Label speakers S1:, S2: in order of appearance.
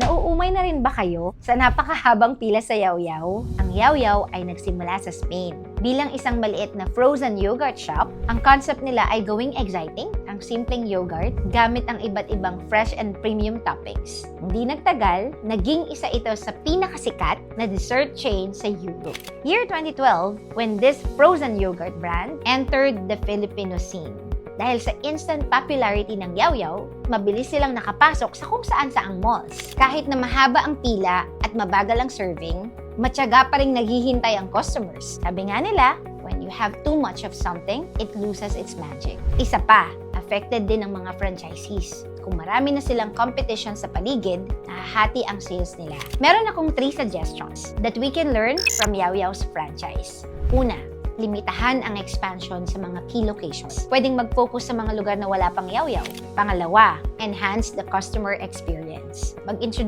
S1: Nauumay na rin ba kayo sa napakahabang pila sa Yaw-Yaw? Ang Yaw-Yaw ay nagsimula sa Spain. Bilang isang maliit na frozen yogurt shop, ang concept nila ay gawing exciting ang simpleng yogurt gamit ang iba't ibang fresh and premium toppings. Hindi nagtagal, naging isa ito sa pinakasikat na dessert chain sa Europe. Year 2012, when this frozen yogurt brand entered the Filipino scene. Dahil sa instant popularity ng Yaw-Yaw, mabilis silang nakapasok sa kung saan-saang malls. Kahit na mahaba ang pila at mabagal ang serving, matyaga pa rin naghihintay ang customers. Sabi nga nila, when you have too much of something, it loses its magic. Isa pa, affected din ang mga franchisees. Kung marami na silang competition sa paligid, nahahati ang sales nila. Meron akong 3 suggestions that we can learn from Yaw-Yaw's franchise. Una, limitahan ang expansion sa mga key locations. Pwedeng mag-focus sa mga lugar na wala pang Yaw-Yaw. Pangalawa, enhance the customer experience. Mag-introduce